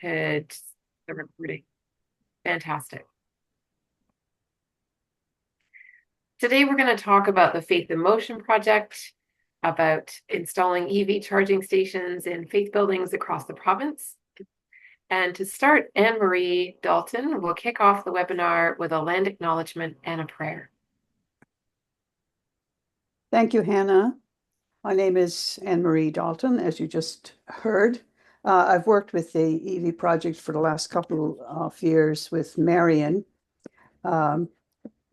to the recruiting. Fantastic. Today, we're going to talk about the Faith in Motion project, about installing EV charging stations in faith buildings across the province. And to start, Anne Marie Dalton will kick off the webinar with a land acknowledgement and a prayer. Thank you, Hannah. My name is Anne Marie Dalton, as you just heard. I've worked with the EV project for the last couple of years with Marion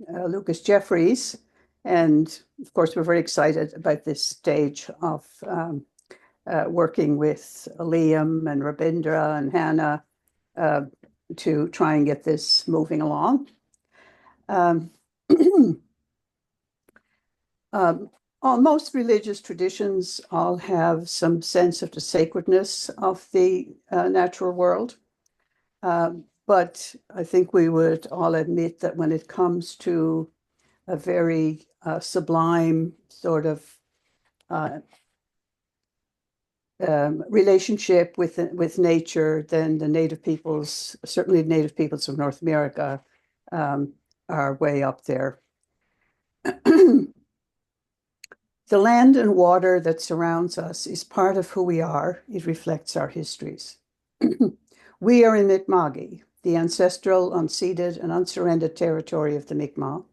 Lucas Jeffries. And of course, we're very excited about this stage of working with Liam and Rabindra and Hannah to try and get this moving along. Most religious traditions all have some sense of the sacredness of the natural world. But I think we would all admit that when it comes to a very sublime sort of relationship with nature, then the native peoples, certainly the native peoples of North America, are way up there. The land and water that surrounds us is part of who we are. It reflects our histories. We are in Mi'kma'ki, the ancestral, unceded, and unsurrendered territory of the Mi'kmaq.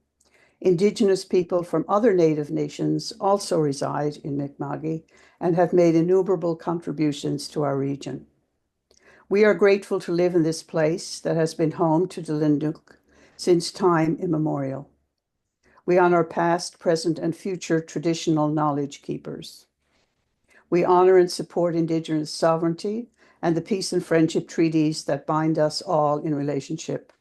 Indigenous people from other native nations also reside in Mi'kma'ki and have made innumerable contributions to our region. We are grateful to live in this place that has been home to the Linduk since time immemorial. We honor past, present, and future traditional knowledge keepers. We honor and support Indigenous sovereignty and the peace and friendship treaties that bind us all in relationship.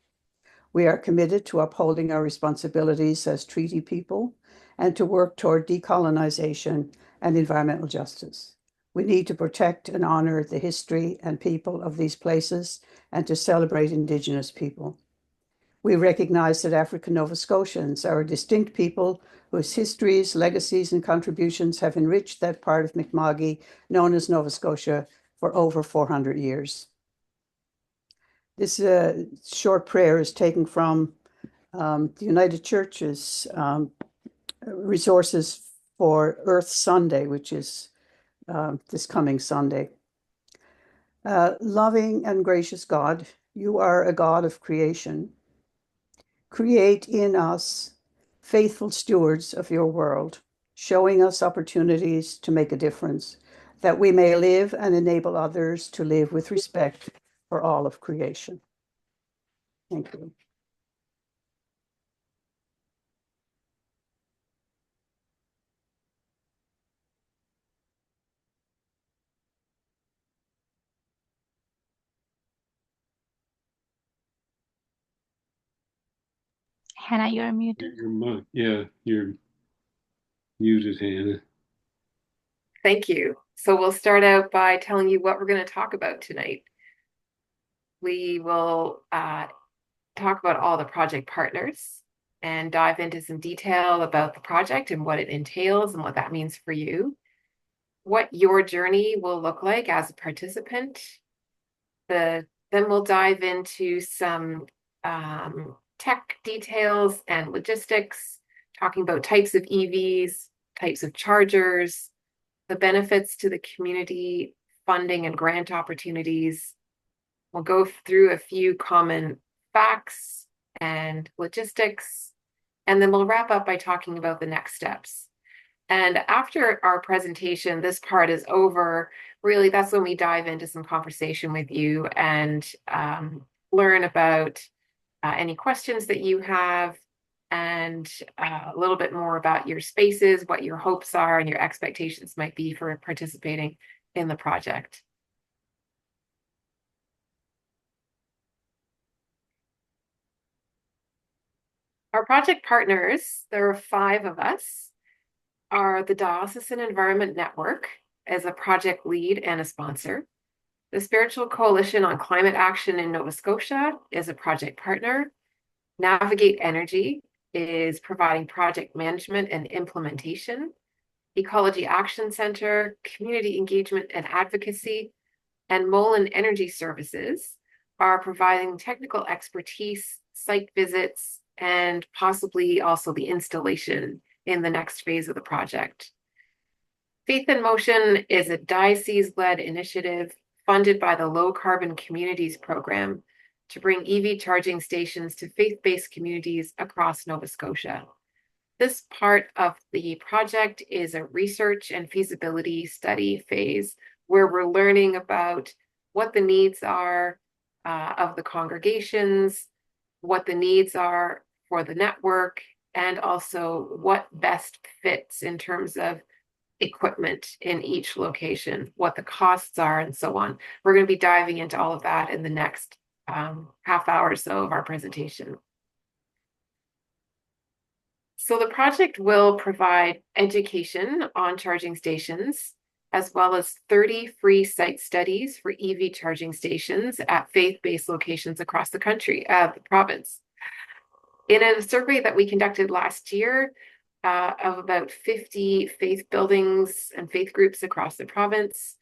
We are committed to upholding our responsibilities as treaty people and to work toward decolonization and environmental justice. We need to protect and honor the history and people of these places and to celebrate Indigenous people. We recognize that African Nova Scotians are a distinct people whose histories, legacies, and contributions have enriched that part of Mi'kma'ki known as Nova Scotia for over 400 years. This short prayer is taken from the United Church's resources for Earth Sunday, which is this coming Sunday. Loving and gracious God, you are a God of creation. Create in us faithful stewards of your world, showing us opportunities to make a difference, that we may live and enable others to live with respect for all of creation. Thank you. Hannah, you're muted. You're muted, Hannah. Thank you. So we'll start out by telling you what we're going to talk about tonight. We will talk about all the project partners and dive into some detail about the project and what it entails and what that means for you, what your journey will look like as a participant. Then we'll dive into some tech details and logistics, talking about types of EVs, types of chargers, the benefits to the community, funding and grant opportunities. We'll go through a few common facts and logistics, and then we'll wrap up by talking about the next steps. And after our presentation, this part is over. Really, that's when we dive into some conversation with you and learn about any questions that you have and a little bit more about your spaces, what your hopes are and your expectations might be for participating in the project. Our project partners, there are 5 of us, are the Diocesan Environment Network as a project lead and a sponsor. The Spiritual Coalition on Climate Action in Nova Scotia is a project partner. Navigate Energy is providing project management and implementation. Ecology Action Center, community engagement and advocacy. And Mullen Energy Services are providing technical expertise, site visits, and possibly also the installation in the next phase of the project. Faith in Motion is a diocese-led initiative funded by the Low Carbon Communities Program to bring EV charging stations to faith-based communities across Nova Scotia. This part of the project is a research and feasibility study phase where we're learning about what the needs are of the congregations, what the needs are for the network, and also what best fits in terms of equipment in each location, what the costs are, and so on. We're going to be diving into all of that in the next half hour or so of our presentation. So the project will provide education on charging stations, as well as 30 free site studies for EV charging stations at faith-based locations across the country, the province. In a survey that we conducted last year of about 50 faith buildings and faith groups across the province,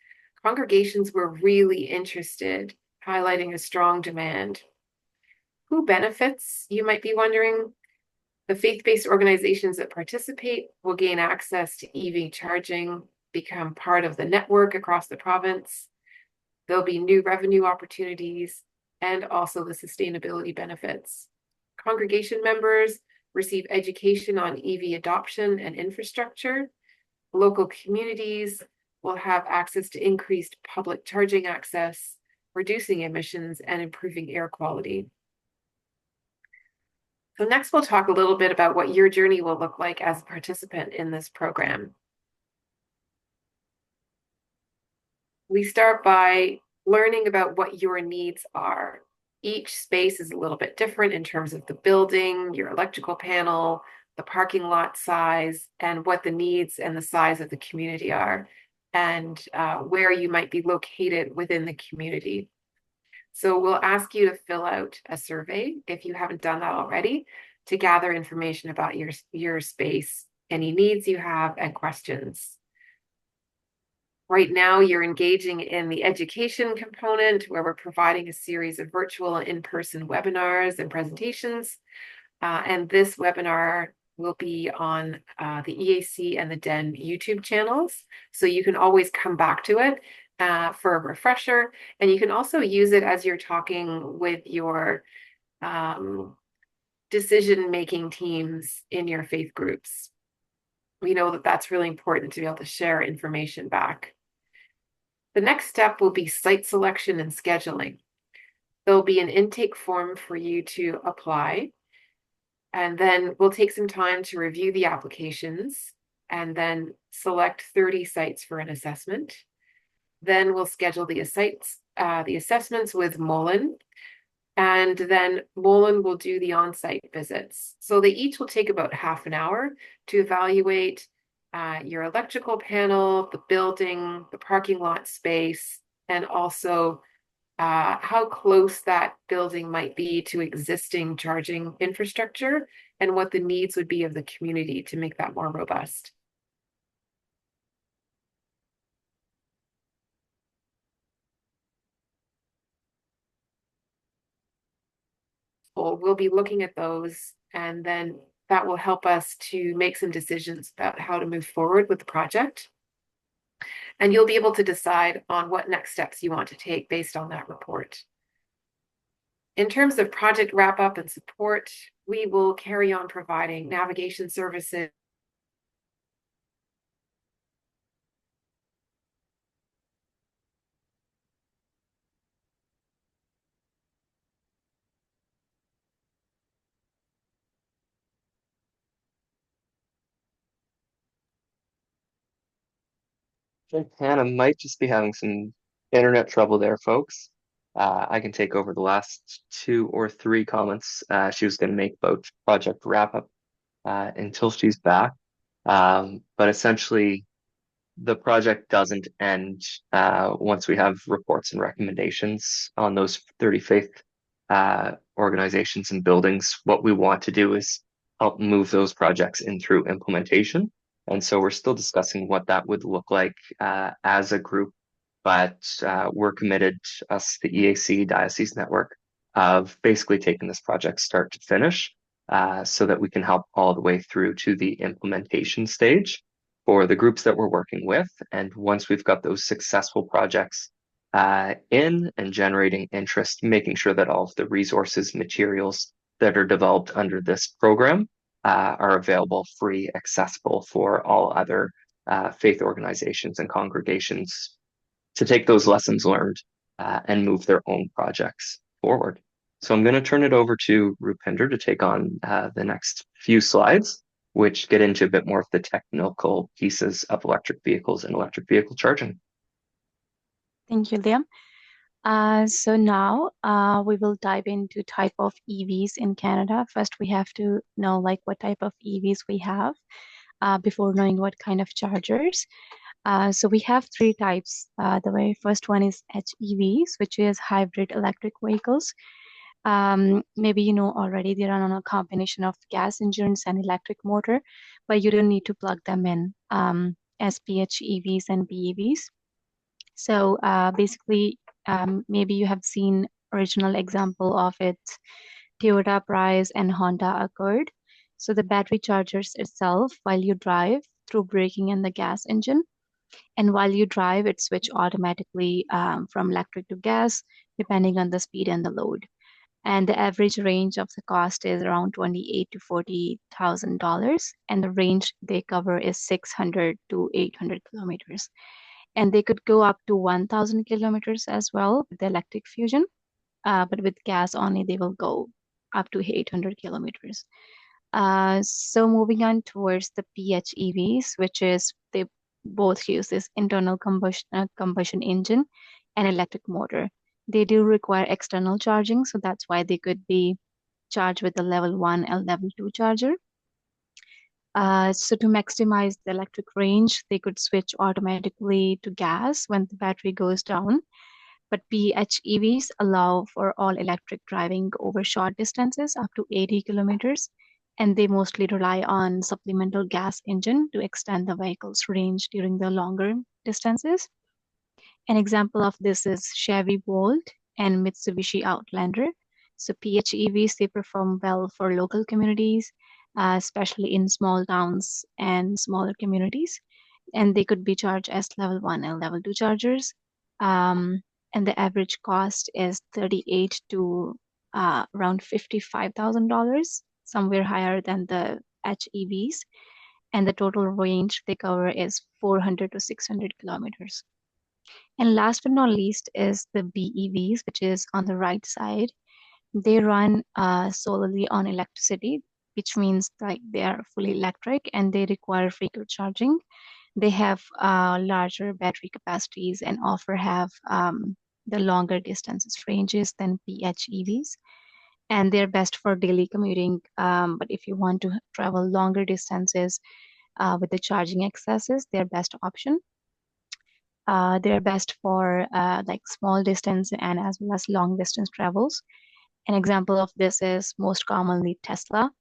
congregations were really interested, highlighting a strong demand. Who benefits, you might be wondering? The faith-based organizations that participate will gain access to EV charging, become part of the network across the province. There'll be new revenue opportunities and also the sustainability benefits. Congregation members receive education on EV adoption and infrastructure. Local communities will have access to increased public charging access, reducing emissions and improving air quality. So next we'll talk a little bit about what your journey will look like as a participant in this program. We start by learning about what your needs are. Each space is a little bit different in terms of the building, your electrical panel, the parking lot size, and what the needs and the size of the community are, and where you might be located within the community. So we'll ask you to fill out a survey if you haven't done that already to gather information about your space, any needs you have, and questions. Right now, you're engaging in the education component where we're providing a series of virtual and in-person webinars and presentations. And this webinar will be on the EAC and the DEN YouTube channels. So you can always come back to it for a refresher. And you can also use it as you're talking with your decision-making teams in your faith groups. We know that that's really important to be able to share information back. The next step will be site selection and scheduling. There'll be an intake form for you to apply, and then we'll take some time to review the applications and then select 30 sites for an assessment. Then we'll schedule the assessments with Mullen, and then Mullen will do the on-site visits. So they each will take about half an hour to evaluate your electrical panel, the building, the parking lot space, and also how close that building might be to existing charging infrastructure and what the needs would be of the community to make that more robust. So we'll be looking at those, and then that will help us to make some decisions about how to move forward with the project. And you'll be able to decide on what next steps you want to take based on that report. In terms of project wrap-up and support, we will carry on providing navigation services, Okay, Hannah might just be having some internet trouble there, folks. I can take over the last 2 or 3 comments she was going to make about project wrap up until she's back. But essentially, the project doesn't end once we have reports and recommendations on those 30 faith organizations and buildings. What we want to do is help move those projects in through implementation. And so we're still discussing what that would look like as a group but we're committed, us, the EAC Diocese Network, of basically taking this project start to finish, so that we can help all the way through to the implementation stage for the groups that we're working with. And once we've got those successful projects in and generating interest, making sure that all of the resources, materials that are developed under this program are available, free, accessible for all other faith organizations and congregations to take those lessons learned and move their own projects forward. So I'm going to turn it over to Rupinder to take on the next few slides, which get into a bit more of the technical pieces of electric vehicles and electric vehicle charging. Thank you, Liam. So now we will dive into type of EVs in Canada. First, we have to know like what type of EVs we have before knowing what kind of chargers. So we have three types. The very first one is HEVs, which is hybrid electric vehicles. Maybe you know already they run on a combination of gas engines and electric motor, but you don't need to plug them in as PHEVs and BEVs. So basically, maybe you have seen original example of it, Toyota Prius and Honda Accord. So the battery chargers itself while you drive through braking and the gas engine. And while you drive, it switch automatically from electric to gas, depending on the speed and the load. And the average range of the cost is around $28,000 to $40,000, and the range they cover is 600 to 800 kilometers. And they could go up to 1,000 kilometers as well with the electric fusion, but with gas only, they will go up to 800 kilometers. So moving on towards the PHEVs, which is they both use this internal combustion engine and electric motor. They do require external charging, so that's why they could be charged with a level 1 and level 2 charger. So to maximize the electric range, they could switch automatically to gas when the battery goes down. But PHEVs allow for all electric driving over short distances up to 80 kilometers, and they mostly rely on supplemental gas engine to extend the vehicle's range during the longer distances. An example of this is Chevy Bolt and Mitsubishi Outlander. So PHEVs, they perform well for local communities, especially in small towns and smaller communities. And they could be charged as level 1 and level 2 chargers. And the average cost is $38,000 to around $55,000, somewhere higher than the HEVs. And the total range they cover is 400 to 600 kilometers. And last but not least is the BEVs, which is on the right side. They run solely on electricity, which means like they are fully electric and they require frequent charging. They have larger battery capacities and have the longer distances ranges than PHEVs. And they're best for daily commuting. But if you want to travel longer distances with the charging accesses, they're best option. They're best for like small distance and as well as long distance travels. An example of this is most commonly Tesla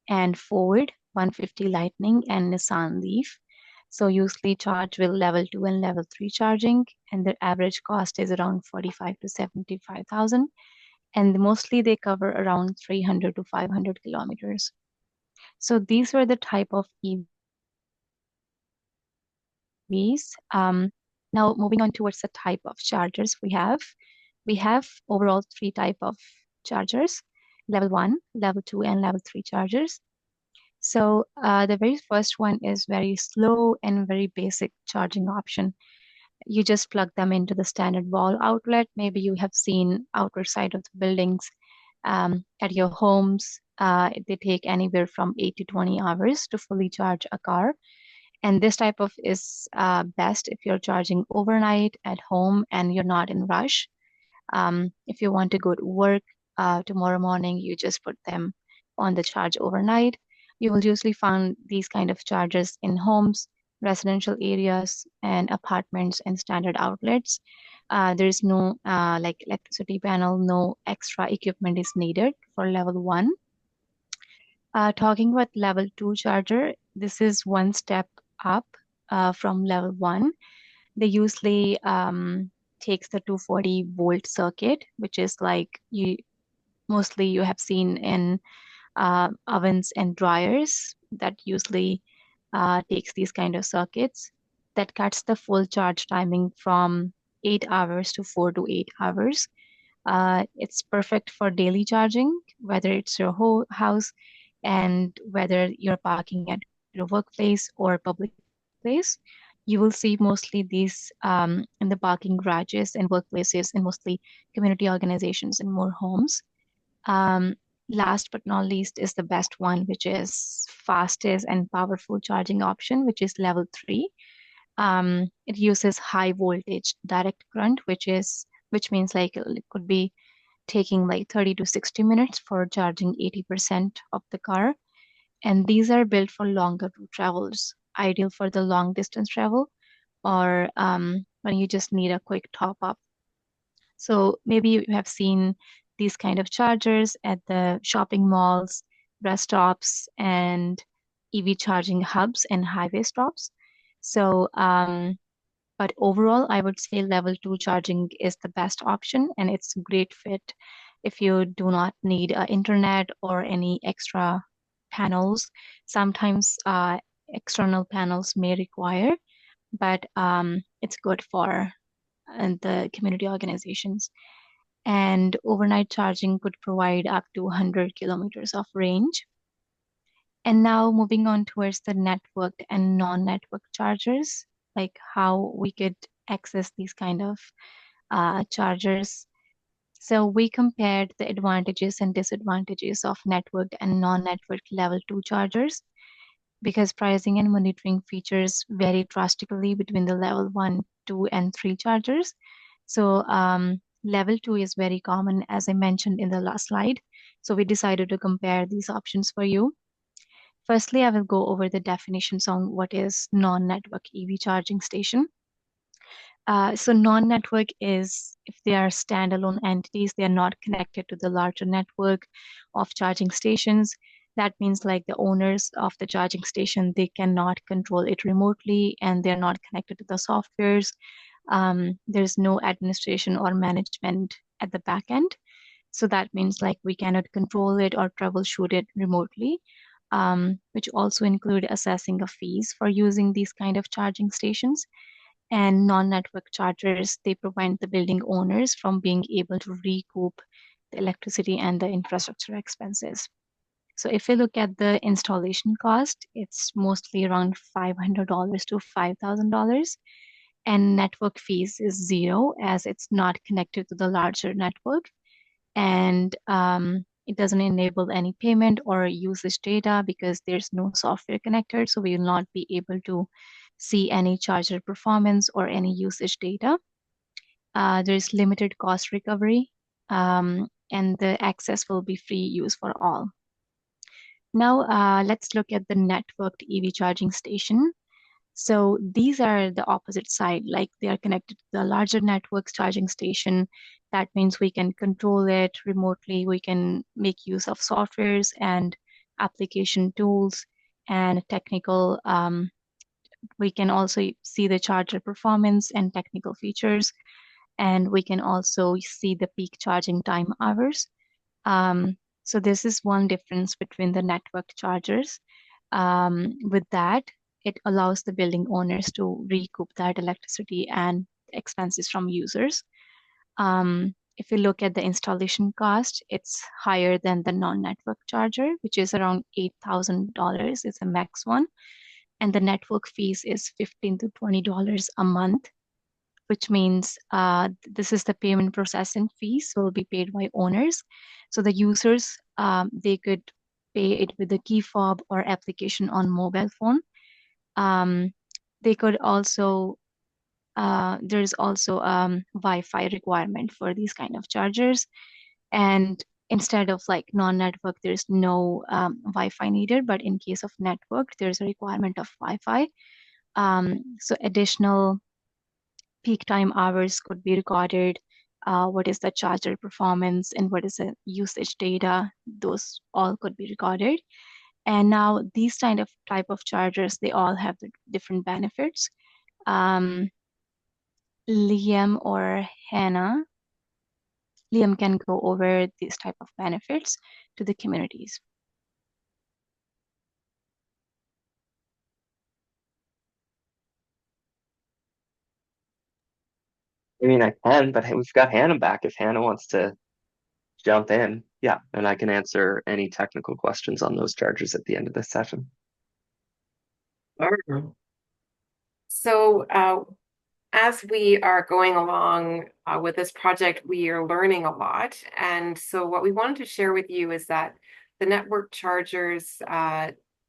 and Ford 150 Lightning and Nissan Leaf. So usually charge with level 2 and level 3 charging, and their average cost is around 45 to 75,000. And mostly they cover around 300 to 500 kilometers. So these were the type of EVs. Now moving on towards the type of chargers we have overall three type of chargers: level 1, level 2, and level 3 chargers. So the very first one is very slow and very basic charging option. You just plug them into the standard wall outlet. Maybe you have seen outer side of the buildings at your homes. They take anywhere from 8 to 20 hours to fully charge a car. And this type of is best if you're charging overnight at home and you're not in rush. If you want to go to work tomorrow morning, you just put them on the charge overnight. You will usually find these kind of chargers in homes, residential areas, and apartments and standard outlets. There is no like electricity panel, no extra equipment is needed for level 1. Talking about level 2 charger, this is one step up from level 1. They usually takes the 240-volt circuit, which is like mostly you have seen in ovens and dryers that usually takes these kind of circuits that cuts the full charge timing from 8 hours to 4 to 8 hours. It's perfect for daily charging, whether it's your whole house and whether you're parking at your workplace or public place. You will see mostly these in the parking garages and workplaces and mostly community organizations and more homes. Last but not least is the best one, which is fastest and powerful charging option, which is level 3. It uses high voltage direct current, which means like it could be taking like 30 to 60 minutes for charging 80% of the car. And these are built for longer route travels, ideal for the long distance travel or when you just need a quick top up. So maybe you have seen these kind of chargers at the shopping malls, rest stops, and EV charging hubs and highway stops. So, but overall, I would say level 2 charging is the best option, and it's a great fit if you do not need internet or any extra panels. Sometimes external panels may require, but it's good for the community organizations. And overnight charging could provide up to 100 kilometers of range. And now moving on towards the networked and non-networked chargers, like how we could access these kind of chargers. So we compared the advantages and disadvantages of networked and non-networked level 2 chargers because pricing and monitoring features vary drastically between the level 1, 2, and 3 chargers. So level 2 is very common, as I mentioned in the last slide. So we decided to compare these options for you. Firstly, I will go over the definitions on what is non-network EV charging station. So non-network is if they are standalone entities, they are not connected to the larger network of charging stations. That means like the owners of the charging station, they cannot control it remotely and they're not connected to the softwares. There's no administration or management at the back end. So that means like we cannot control it or troubleshoot it remotely, which also include assessing of fees for using these kind of charging stations. And non-network chargers, they prevent the building owners from being able to recoup the electricity and the infrastructure expenses. So if you look at the installation cost, it's mostly around $500 to $5,000. And network fees is zero as it's not connected to the larger network. And it doesn't enable any payment or usage data because there's no software connected. So we will not be able to see any charger performance or any usage data. There's limited cost recovery and the access will be free use for all. Now let's look at the networked EV charging station. So these are the opposite side, like they are connected to the larger networks charging station. That means we can control it remotely. We can make use of softwares and application tools and technical. We can also see the charger performance and technical features. And we can also see the peak charging time hours. So this is one difference between the networked chargers. With that, it allows the building owners to recoup that electricity and expenses from users. If you look at the installation cost, it's higher than the non-network charger, which is around $8,000. It's a max one. And the network fees is $15 to $20 a month, which means this is the payment processing fees will be paid by owners. So the users, they could pay it with a key fob or application on mobile phone. They could also, there's also Wi-Fi requirement for these kind of chargers. And instead of like non-network, there's no Wi-Fi needed, but in case of network, there's a requirement of Wi-Fi. So additional peak time hours could be recorded. What is the charger performance and what is the usage data? Those all could be recorded. And now these type of chargers, they all have the different benefits. Liam or Hannah. Liam can go over these type of benefits to the communities. I mean, I can, but we've got Hannah back if Hannah wants to jump in. Yeah, and I can answer any technical questions on those charges at the end of this session. So, as we are going along with this project, we are learning a lot. And so what we wanted to share with you is that the network chargers,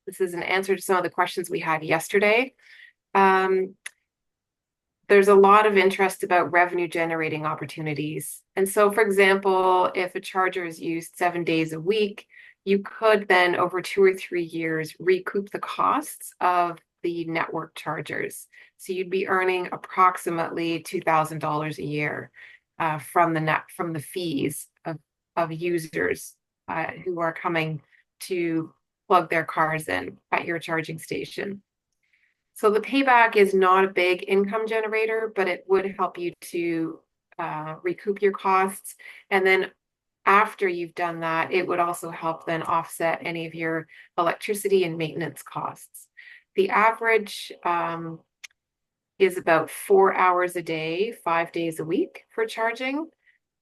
this is an answer to some of the questions we had yesterday. There's a lot of interest about revenue generating opportunities. And so, for example, if a charger is used 7 days a week, you could then over 2 or 3 years recoup the costs of the network chargers. So you'd be earning approximately $2,000 a year from the fees of users who are coming to plug their cars in at your charging station. So the payback is not a big income generator, but it would help you to recoup your costs. And then after you've done that, it would also help then offset any of your electricity and maintenance costs. The average is about 4 hours a day, 5 days a week for charging.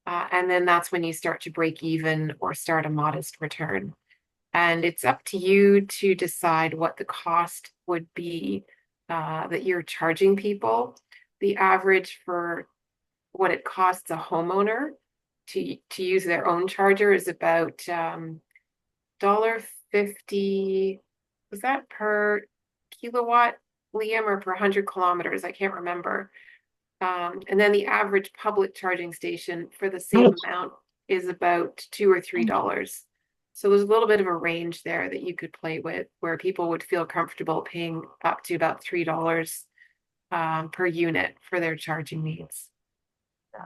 And then that's when you start to break even or start a modest return. And it's up to you to decide what the cost would be that you're charging people. The average for what it costs a homeowner to use their own charger is about $1.50. Was that per kilowatt, Liam, or per 100 kilometers? I can't remember. And then the average public charging station for the same amount is about $2 or $3. So there's a little bit of a range there that you could play with where people would feel comfortable paying up to about $3 per unit for their charging needs.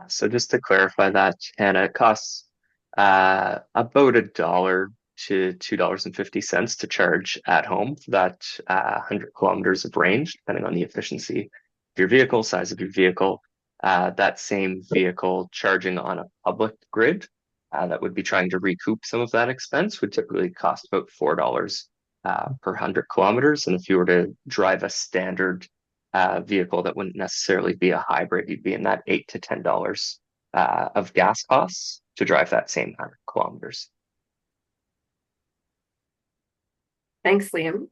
So just to clarify that, Hannah, it costs about $1 to $2.50 to charge at home for that 100 kilometers of range, depending on the efficiency of your vehicle, size of your vehicle. That same vehicle charging on a public grid that would be trying to recoup some of that expense would typically cost about $4 per 100 kilometers. And if you were to drive a standard vehicle that wouldn't necessarily be a hybrid, you'd be in that $8 to $10 of gas costs to drive that same 100 kilometers. Thanks, Liam.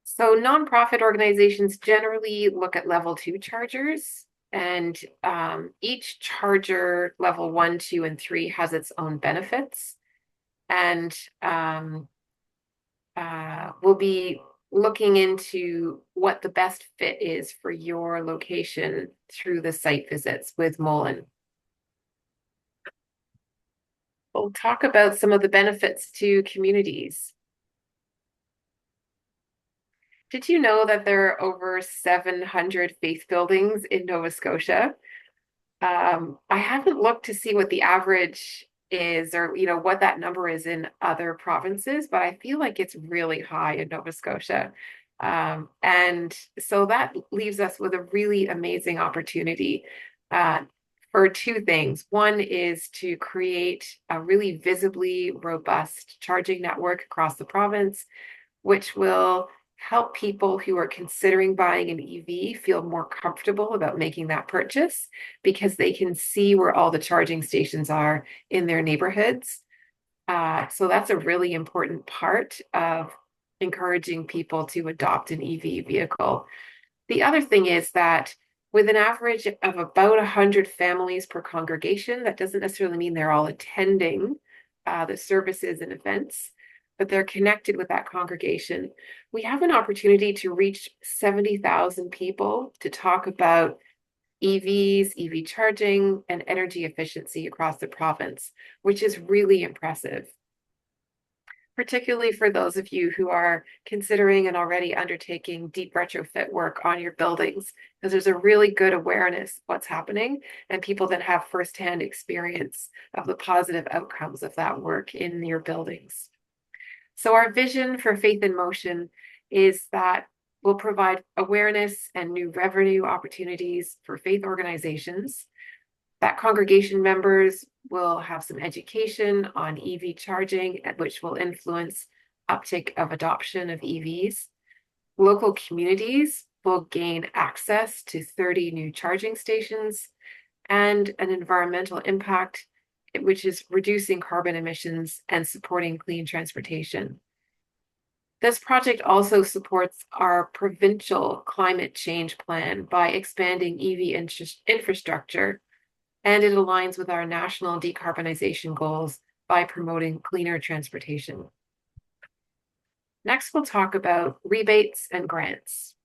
So nonprofit organizations generally look at level 2 chargers, and each charger, level 1, 2, and 3, has its own benefits. And we'll be looking into what the best fit is for your location through the site visits with Mullen. We'll talk about some of the benefits to communities. Did you know that there are over 700 faith buildings in Nova Scotia? I haven't looked to see what the average is or what that number is in other provinces, but I feel like it's really high in Nova Scotia. And so that leaves us with a really amazing opportunity for two things. One is to create a really visibly robust charging network across the province, which will help people who are considering buying an EV feel more comfortable about making that purchase because they can see where all the charging stations are in their neighborhoods. So that's a really important part of encouraging people to adopt an EV vehicle. The other thing is that with an average of about 100 families per congregation, that doesn't necessarily mean they're all attending the services and events, but they're connected with that congregation. We have an opportunity to reach 70,000 people to talk about EVs, EV charging, and energy efficiency across the province, which is really impressive, particularly for those of you who are considering and already undertaking deep retrofit work on your buildings, because there's a really good awareness of what's happening and people that have firsthand experience of the positive outcomes of that work in your buildings. So our vision for Faith in Motion is that will provide awareness and new revenue opportunities for faith organizations. That congregation members will have some education on EV charging, which will influence uptake of adoption of EVs. Local communities will gain access to 30 new charging stations and an environmental impact, which is reducing carbon emissions and supporting clean transportation. This project also supports our provincial climate change plan by expanding EV infrastructure, and it aligns with our national decarbonization goals by promoting cleaner transportation. Next, we'll talk about rebates and grants.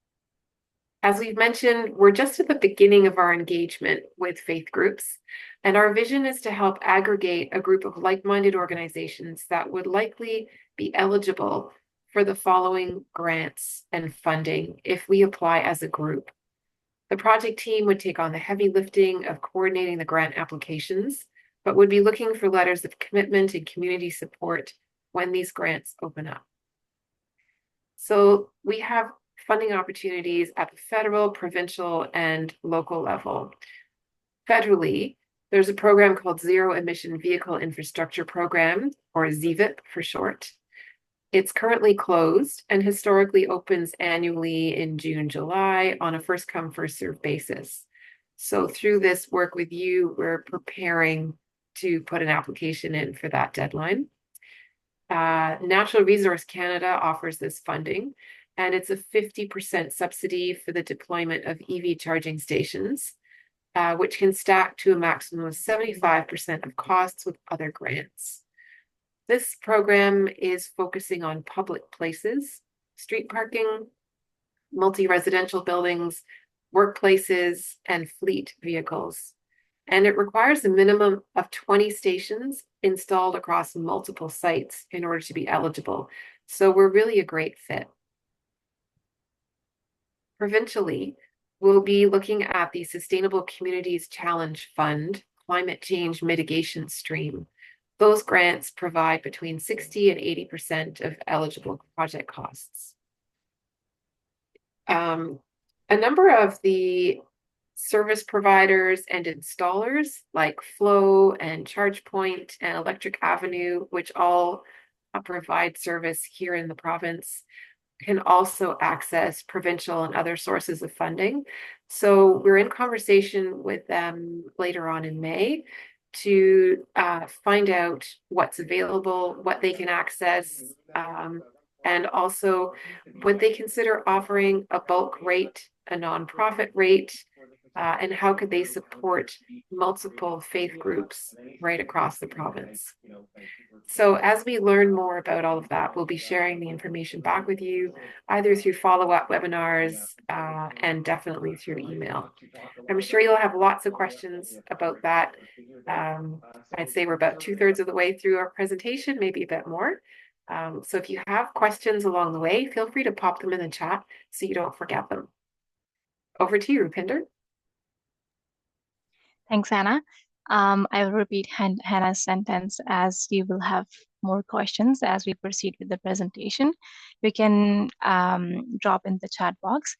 As we've mentioned, we're just at the beginning of our engagement with faith groups, and our vision is to help aggregate a group of like-minded organizations that would likely be eligible for the following grants and funding if we apply as a group. The project team would take on the heavy lifting of coordinating the grant applications, but would be looking for letters of commitment and community support when these grants open up. So we have funding opportunities at the federal, provincial, and local level. Federally, there's a program called Zero Emission Vehicle Infrastructure Program, or ZEVIP for short. It's currently closed and historically opens annually in June, July on a first come, first served basis. So through this work with you, we're preparing to put an application in for that deadline. Natural Resource Canada offers this funding, and it's a 50% subsidy for the deployment of EV charging stations, which can stack to a maximum of 75% of costs with other grants. This program is focusing on public places, street parking, multi-residential buildings, workplaces, and fleet vehicles. And it requires a minimum of 20 stations installed across multiple sites in order to be eligible. So we're really a great fit. Provincially, we'll be looking at the Sustainable Communities Challenge Fund Climate Change Mitigation Stream. Those grants provide between 60 and 80% of eligible project costs. A number of the service providers and installers like Flow and ChargePoint and Electric Avenue, which all provide service here in the province, can also access provincial and other sources of funding. So we're in conversation with them later on in May to find out what's available, what they can access, and also would they consider offering a bulk rate, a nonprofit rate, and how could they support multiple faith groups right across the province. So as we learn more about all of that, we'll be sharing the information back with you, either through follow-up webinars and definitely through email. I'm sure you'll have lots of questions about that. I'd say we're about 2/3 of the way through our presentation, maybe a bit more. So if you have questions along the way, feel free to pop them in the chat so you don't forget them. Over to you, Rupinder. Thanks, Hannah. I will repeat Hannah's sentence as you will have more questions as we proceed with the presentation. You can drop in the chat box,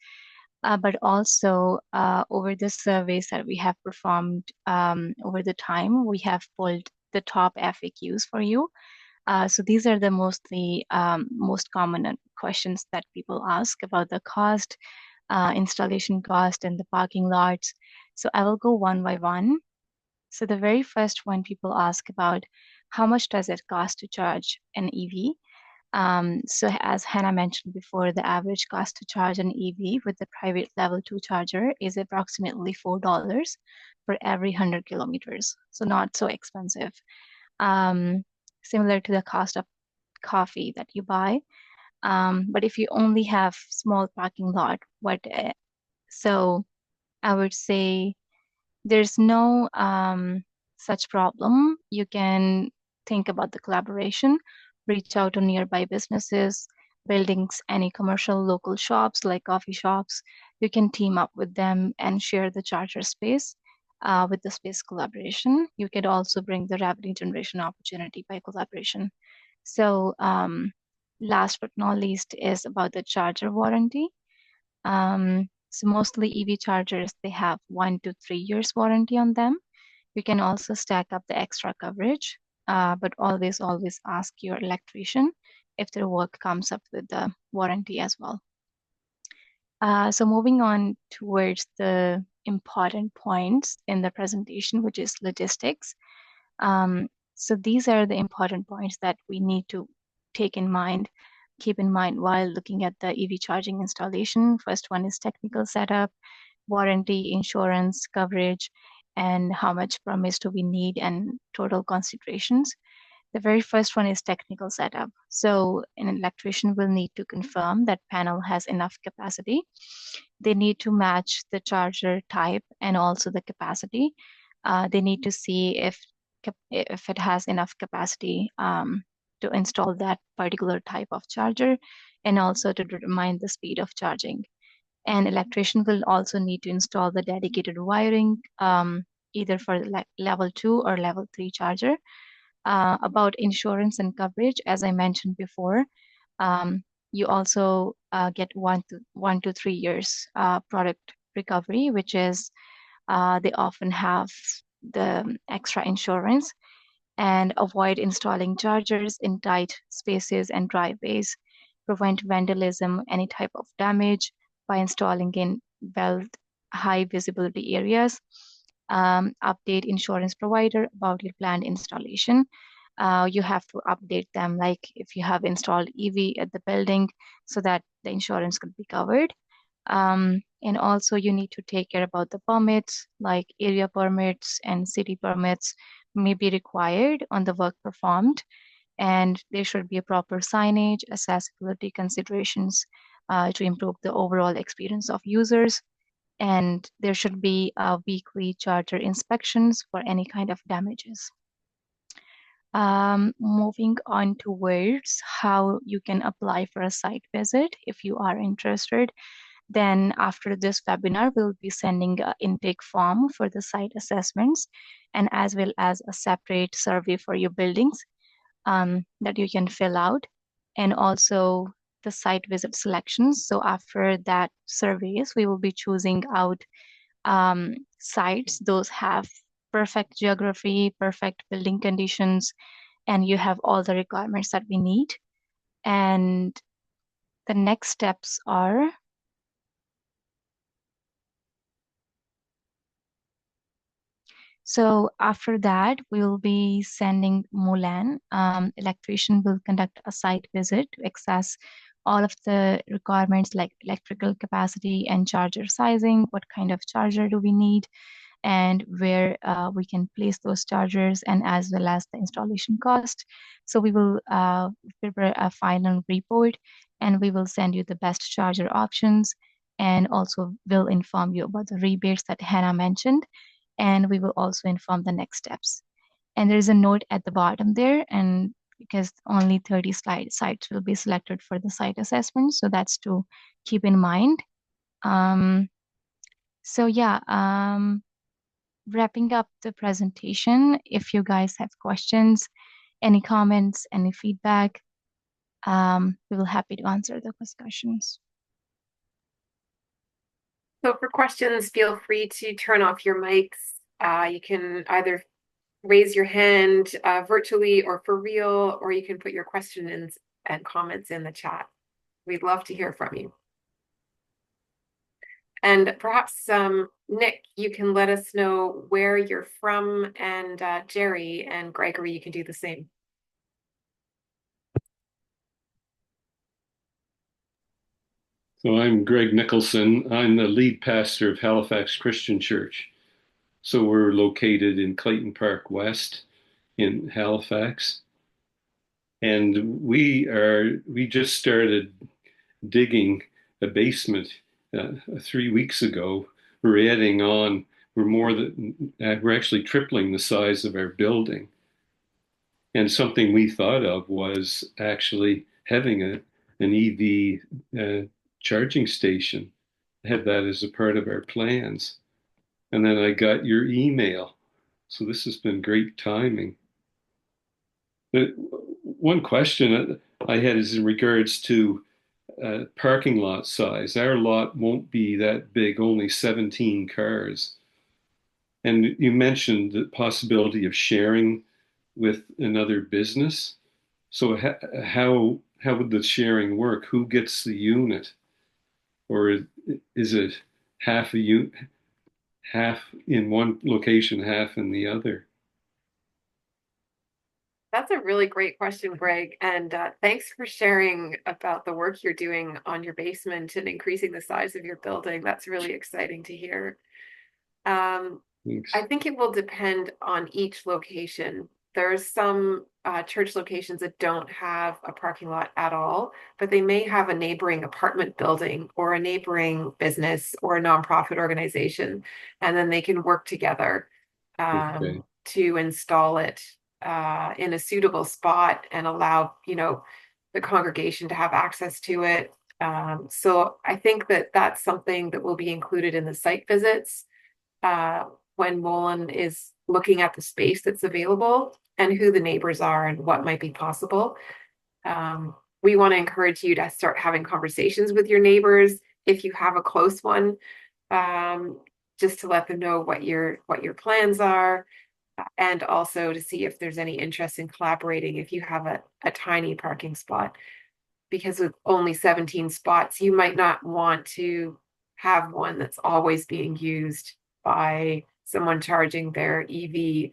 but also over the surveys that we have performed over the time, we have pulled the top FAQs for you. So these are the most common questions that people ask about the cost, installation cost, and the parking lots. So I will go one by one. So the very first one people ask about how much does it cost to charge an EV? So as Hannah mentioned before, the average cost to charge an EV with the private level 2 charger is approximately $4 for every 100 kilometers. So not so expensive. Similar to the cost of coffee that you buy. But if you only have small parking lot, so I would say there's no such problem. You can think about the collaboration, reach out to nearby businesses, buildings, any commercial local shops like coffee shops. You can team up with them and share the charger space with the space collaboration. You could also bring the revenue generation opportunity by collaboration. So last but not least is about the charger warranty. So mostly EV chargers, they have 1 to 3 years warranty on them. You can also stack up the extra coverage, but always ask your electrician if their work comes up with the warranty as well. So moving on towards the important points in the presentation, which is logistics. So these are the important points that we need to keep in mind while looking at the EV charging installation. First one is technical setup, warranty, insurance, coverage, and how much permits do we need and total considerations. The very first one is technical setup. So an electrician will need to confirm that panel has enough capacity. They need to match the charger type and also the capacity. They need to see if it has enough capacity to install that particular type of charger, and also to determine the speed of charging. An electrician will also need to install the dedicated wiring, either for level 2 or level 3 charger. About insurance and coverage, as I mentioned before, you also get 1 to 3 years product recovery, which is they often have the extra insurance. And avoid installing chargers in tight spaces and driveways. Prevent vandalism, any type of damage by installing in high visibility areas. Update insurance provider about your planned installation. You have to update them, like if you have installed EV at the building, so that the insurance could be covered. And also you need to take care about the permits, like area permits and city permits may be required on the work performed, and there should be a proper signage, accessibility considerations to improve the overall experience of users. And there should be weekly charger inspections for any kind of damages. Moving on towards how you can apply for a site visit if you are interested. Then after this webinar, we'll be sending an intake form for the site assessments, and as well as a separate survey for your buildings that you can fill out, and also the site visit selections. So after that surveys, we will be choosing out sites. Those have perfect geography, perfect building conditions, and you have all the requirements that we need. And the next steps are so after that, we'll be sending Mulan. Electrician will conduct a site visit to access all of the requirements like electrical capacity and charger sizing, what kind of charger do we need, and where we can place those chargers, and as well as the installation cost. So we will prepare a final report, and we will send you the best charger options, and also will inform you about the rebates that Hannah mentioned, and we will also inform the next steps. And there's a note at the bottom there, and because only 30 sites will be selected for the site assessment, so that's to keep in mind. So yeah, wrapping up the presentation, if you guys have questions, any comments, any feedback, we will happy to answer the questions. So for questions, feel free to turn off your mics. You can either raise your hand virtually or for real, or you can put your questions and comments in the chat. We'd love to hear from you. And perhaps, Nick, you can let us know where you're from, and Jerry and Gregory, you can do the same. So I'm Greg Nicholson. I'm the lead pastor of Halifax Christian Church. So we're located in Clayton Park West in Halifax. And we just started digging a basement 3 weeks ago. We're adding on, we're actually tripling the size of our building. And something we thought of was actually having an EV charging station, have that as a part of our plans. And then I got your email. So this has been great timing. But one question I had is in regards to parking lot size. Our lot won't be that big, only 17 cars. And you mentioned the possibility of sharing with another business. So how would the sharing work? Who gets the unit? Or is it half a unit, half in one location, half in the other? That's a really great question, Greg. And thanks for sharing about the work you're doing on your basement and increasing the size of your building. That's really exciting to hear. Um, I Thanks. think it will depend on each location. There's some church locations that don't have a parking lot at all, but they may have a neighboring apartment building or a neighboring business or a nonprofit organization, and then they can work together Okay. to install it in a suitable spot and allow, the congregation to have access to it. So I think that that's something that will be included in the site visits uh, when Mullen is looking at the space that's available and who the neighbors are and what might be possible. We want to encourage you to start having conversations with your neighbors if you have a close one, um, just to let them know what your plans are, and also to see if there's any interest in collaborating if you have a tiny parking spot. Because with only 17 spots, you might not want to have one that's always being used by someone charging their EV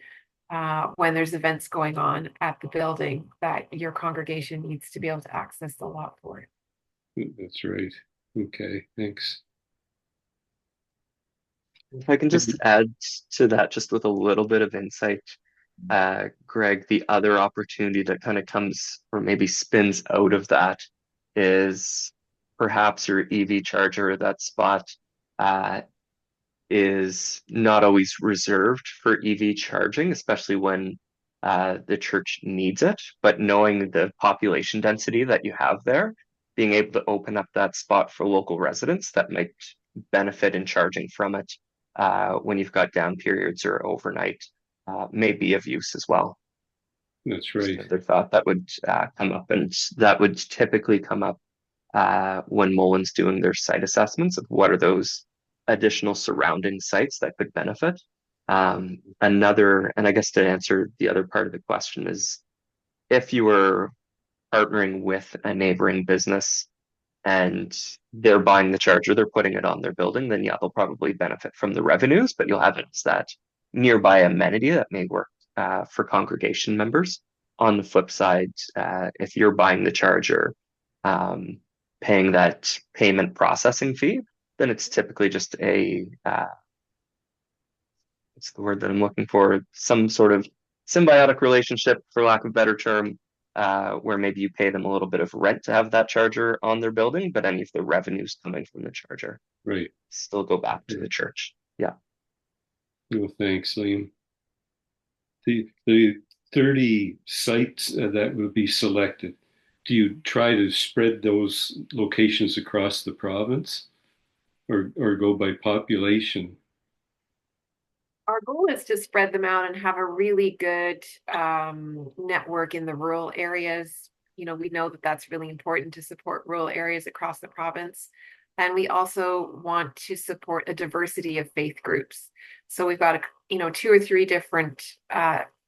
when there's events going on at the building that your congregation needs to be able to access the lot for. That's right. Okay, thanks. If I can just add to that, just with a little bit of insight, Greg, the other opportunity that kind of comes or maybe spins out of that is perhaps your EV charger, that spot uh, is not always reserved for EV charging, especially when the church needs it. But knowing the population density that you have there, being able to open up that spot for local residents that might benefit in charging from it when you've got down periods or overnight may be of use as well. That's Just right. another thought that would come up, and that would typically come up when Mullen's doing their site assessments of what are those additional surrounding sites that could benefit. And I guess to answer the other part of the question is if you were partnering with a neighboring business and they're buying the charger, they're putting it on their building, then yeah, they'll probably benefit from the revenues, but you'll have it as that nearby amenity that may work for congregation members. On the flip side, if you're buying the charger, um, paying that payment processing fee, then it's typically just what's the word that I'm looking for? Some sort of symbiotic relationship, for lack of a better term, where maybe you pay them a little bit of rent to have that charger on their building, but any of the revenues coming from the charger Right. still go back to the church. Yeah. Well, thanks, Liam. The 30 sites that would be selected, do you try to spread those locations across the province or go by population? Our goal is to spread them out and have a really good network in the rural areas. We know that that's really important to support rural areas across the province. And we also want to support a diversity of faith groups. So we've got, two or three different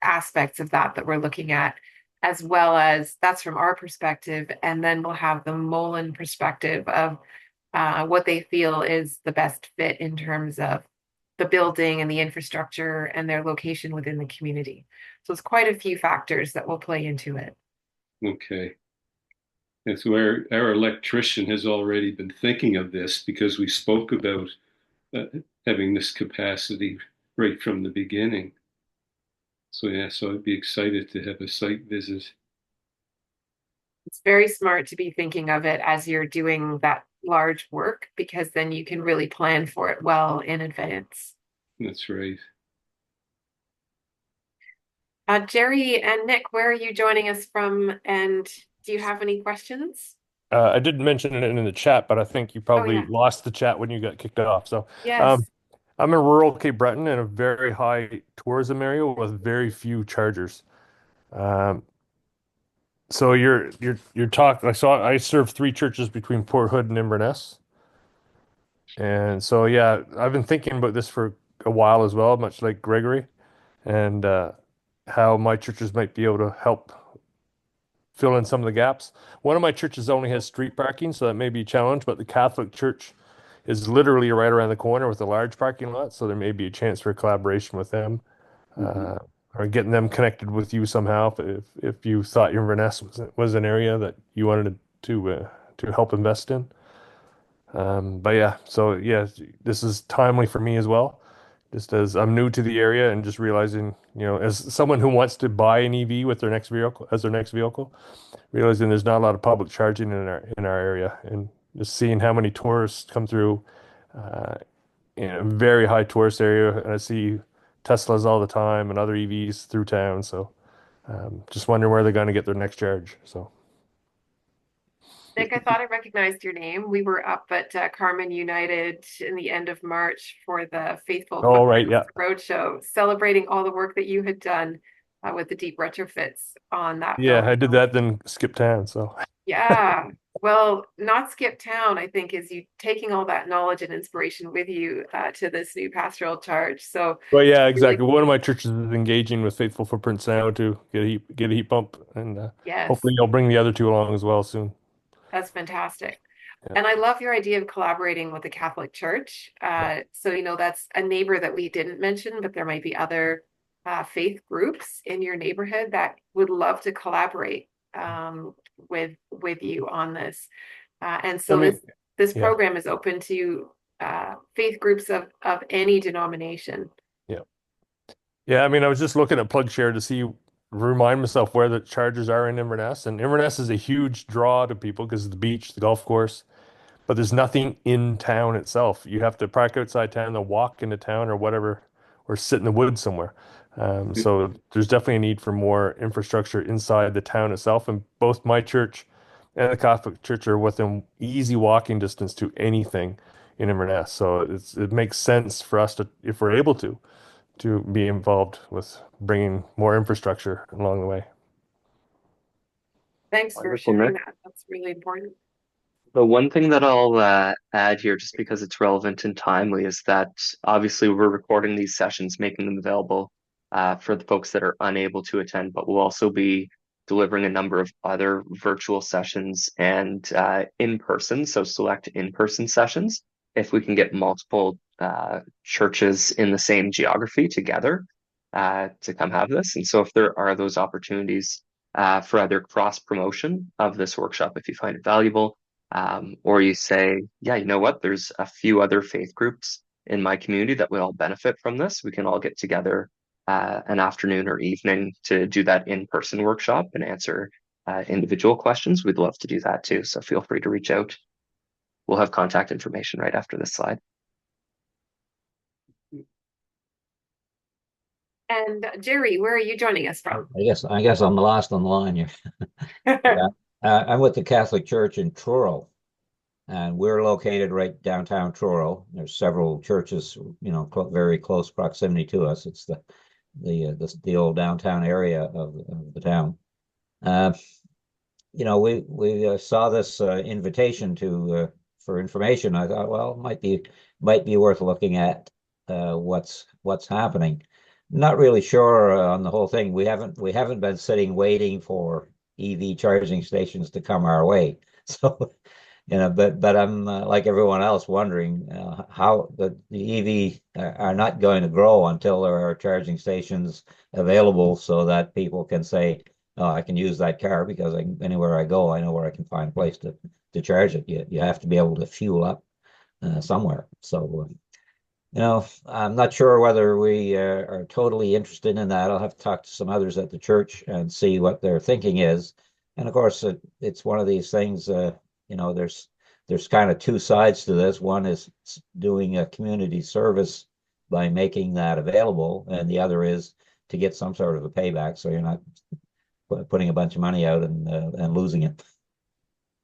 aspects of that we're looking at, as well as that's from our perspective. And then we'll have the Mullen perspective of what they feel is the best fit in terms of the building and the infrastructure and their location within the community. So it's quite a few factors that will play into it. Okay. And so our electrician has already been thinking of this because we spoke about uh, having this capacity right from the beginning. So yeah, so I'd be excited to have a site visit. It's very smart to be thinking of it as you're doing that large work because then you can really plan for it well in advance. That's right. Jerry and Nick, where are you joining us from? And do you have any questions? I didn't mention it in the chat, but I think you Oh, probably yeah. lost the chat when you got kicked off. So, Yes. I'm in rural Cape Breton in a very high tourism area with very few chargers. Um, So you're talking. I serve three churches between Port Hood and Inverness, and so yeah, I've been thinking about this for a while as well, much like Gregory, and how my churches might be able to help fill in some of the gaps. One of my churches only has street parking, so that may be a challenge, but the Catholic Church is literally right around the corner with a large parking lot, so there may be a chance for collaboration with them, uh, or getting them connected with you somehow if you thought Inverness was an area that you wanted to help invest in. But yeah, so yeah, this is timely for me as well. Just as I'm new to the area and just realizing, as someone who wants to buy an EV with their next vehicle as their next vehicle, realizing there's not a lot of public charging in our area, and just seeing how many tourists come through uh, in a very high tourist area, and I see Teslas all the time and other EVs through town. So just wondering where they're going to get their next charge. So Nick, I thought I recognized your name. We were up at Carmen United in the end of March for the Faithful oh right, Footprints yeah, Roadshow, celebrating all the work that you had done with the deep retrofits on that yeah, building. I did that then skip town. So Yeah. Well, not skip town, I think, is you taking all that knowledge and inspiration with you to this new pastoral charge. So well, yeah, really, exactly. One of my churches is engaging with Faithful Footprints now to get a heat pump, and yes, hopefully I'll bring the other two along as well soon. that's fantastic. Yeah, And I love your idea of collaborating with the Catholic Church. yeah. So, that's a neighbor that we didn't mention, but there might be other faith groups in your neighborhood that would love to collaborate with you on this. And I so mean, this yeah, program is open to faith groups of any denomination. yeah. Yeah, I mean, I was just looking at PlugShare to remind myself where the chargers are in Inverness. And Inverness is a huge draw to people because of the beach, the golf course, but there's nothing in town itself. You have to park outside town, then walk into town or whatever, or sit in the woods somewhere. So there's definitely a need for more infrastructure inside the town itself. And both my church and the Catholic Church are within easy walking distance to anything in Inverness. So it makes sense for us to, if we're able to be involved with bringing more infrastructure along the way. Thanks for Wonderful, sharing Nick. that. That's really important. The one thing that I'll add here, just because it's relevant and timely, is that obviously we're recording these sessions, making them available for the folks that are unable to attend, but we'll also be delivering a number of other virtual sessions and in person, so select in-person sessions, if we can get multiple churches in the same geography together to come have this. And so if there are those opportunities for either cross promotion of this workshop, if you find it valuable, or you say, yeah, you know what, there's a few other faith groups in my community that would all benefit from this. We can all get together an afternoon or evening to do that in-person workshop and answer individual questions. We'd love to do that too. So feel free to reach out. We'll have contact information right after this slide. And Jerry, where are you joining us from? I guess I'm the last on the line here. Yeah. I'm with the Catholic Church in Truro, and we're located right downtown Truro. There's several churches, very close proximity to us. It's the old downtown area of the town. We saw this invitation to for information. I thought, well, it might be worth looking at what's happening. Not really sure on the whole thing. We haven't been sitting waiting for EV charging stations to come our way. So, but I'm like everyone else wondering how the EV are not going to grow until there are charging stations available so that people can say, oh, I can use that car because anywhere I go, I know where I can find a place to charge it. You have to be able to fuel up somewhere. So, I'm not sure whether we are totally interested in that. I'll have to talk to some others at the church and see what their thinking is. And of course, it's one of these things, there's kind of two sides to this. One is doing a community service by making that available, and the other is to get some sort of a payback so you're not putting a bunch of money out and losing it.